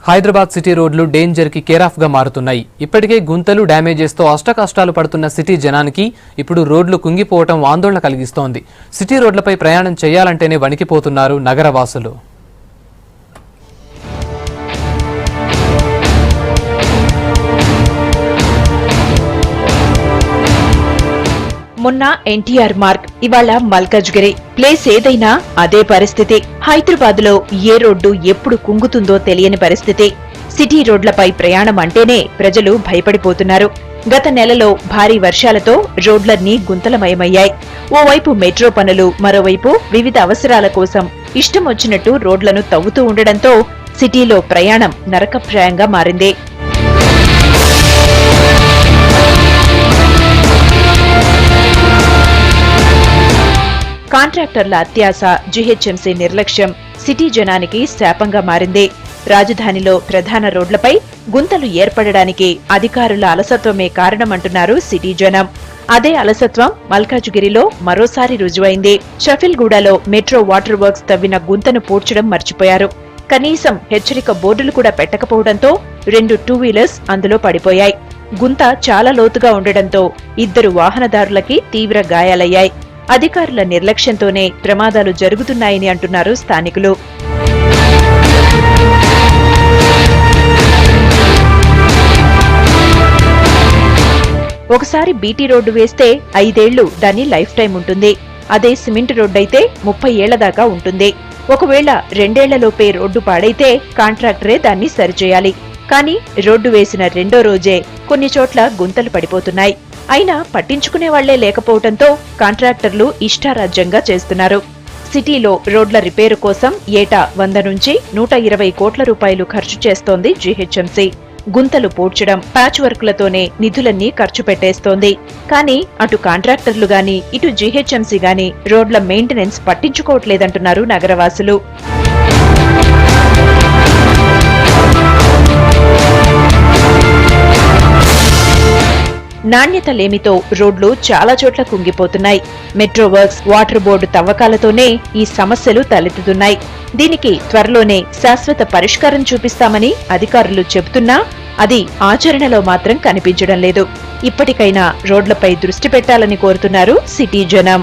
Hyderabad city రోడ్లు danger కి care of గా మారుతున్నాయి. ఇప్పటికే గుంతలు డ్యామేజెస్ తో అష్టకష్టాలు పడుతున్న సిటీ జనానికి ఇప్పుడు రోడ్లు కుంగిపోవటం ఆందోళన కలిగిస్తోంది. సిటీ రోడ్లపై ప్రయాణం చేయాలంటేనే వణికిపోతున్నారు నగరవాసులు. మొన్న ఎన్టీఆర్ మార్గ్, ఇవాళ మల్కాజ్గిరి. ప్లేస్ ఏదైనా అదే పరిస్థితి. హైదరాబాద్ లో ఏ రోడ్డు ఎప్పుడు కుంగుతుందో తెలియని పరిస్థితి. సిటీ రోడ్లపై ప్రయాణం అంటేనే ప్రజలు భయపడిపోతున్నారు. గత నెలలో భారీ వర్షాలతో రోడ్లన్నీ గుంతలమయమయ్యాయి. ఓవైపు మెట్రో పనులు, మరోవైపు వివిధ అవసరాల కోసం ఇష్టం వచ్చినట్టు రోడ్లను తవ్వుతూ ఉండడంతో సిటీలో ప్రయాణం నరకప్రాయంగా మారింది. కాంట్రాక్టర్ల అత్యాశ, జీహెచ్ఎంసీ నిర్లక్ష్యం సిటీ జనానికి శాపంగా మారింది. రాజధానిలో ప్రధాన రోడ్లపై గుంతలు ఏర్పడడానికి అధికారుల అలసత్వమే కారణమంటున్నారు సిటీ జనం. అదే అలసత్వం మల్కాజ్గిరిలో మరోసారి రుజువైంది. షఫిల్గూడలో మెట్రో వాటర్ వర్క్స్ తవ్విన గుంతను పూడ్చడం మర్చిపోయారు. కనీసం హెచ్చరిక బోర్డులు కూడా పెట్టకపోవడంతో 2 టూ వీలర్స్ అందులో పడిపోయాయి. గుంత చాలా లోతుగా ఉండడంతో 2 వాహనదారులకి తీవ్ర గాయాలయ్యాయి. అధికారుల నిర్లక్ష్యంతోనే ప్రమాదాలు జరుగుతున్నాయని అంటున్నారు స్థానికులు. ఒకసారి బీటీ రోడ్డు వేస్తే 5 ఏళ్లు దాని లైఫ్ టైం ఉంటుంది. అదే సిమెంట్ రోడ్డైతే 30 ఏళ్ల దాకా ఉంటుంది. ఒకవేళ 2 ఏళ్లలోపే రోడ్డు పాడైతే కాంట్రాక్టరే దాన్ని సరిచేయాలి. కానీ రోడ్డు వేసిన 2వ రోజే కొన్ని చోట్ల గుంతలు పడిపోతున్నాయి. అయినా పట్టించుకునే వాళ్లే లేకపోవడంతో కాంట్రాక్టర్లు ఇష్టారాజ్యంగా చేస్తున్నారు. సిటీలో రోడ్ల రిపేరు కోసం ఏటా 100 నుంచి 120 కోట్ల రూపాయలు ఖర్చు చేస్తోంది జీహెచ్ఎంసీ. గుంతలు పూడ్చడం, ప్యాచ్ వర్క్లతోనే నిధులన్నీ ఖర్చు పెట్టేస్తోంది. కానీ అటు కాంట్రాక్టర్లు గాని, ఇటు జీహెచ్ఎంసీ గాని రోడ్ల మెయింటెనెన్స్ పట్టించుకోవట్లేదంటున్నారు నగరవాసులు. నాణ్యత లేమితో రోడ్లు చాలా చోట్ల కుంగిపోతున్నాయి. మెట్రో వర్క్స్, వాటర్ బోర్డు తవ్వకాలతోనే ఈ సమస్యలు తలెత్తుతున్నాయి. దీనికి త్వరలోనే శాశ్వత పరిష్కారం చూపిస్తామని అధికారులు చెబుతున్నా అది ఆచరణలో మాత్రం కనిపించడం లేదు. ఇప్పటికైనా రోడ్లపై దృష్టి పెట్టాలని కోరుతున్నారు సిటీ జనం.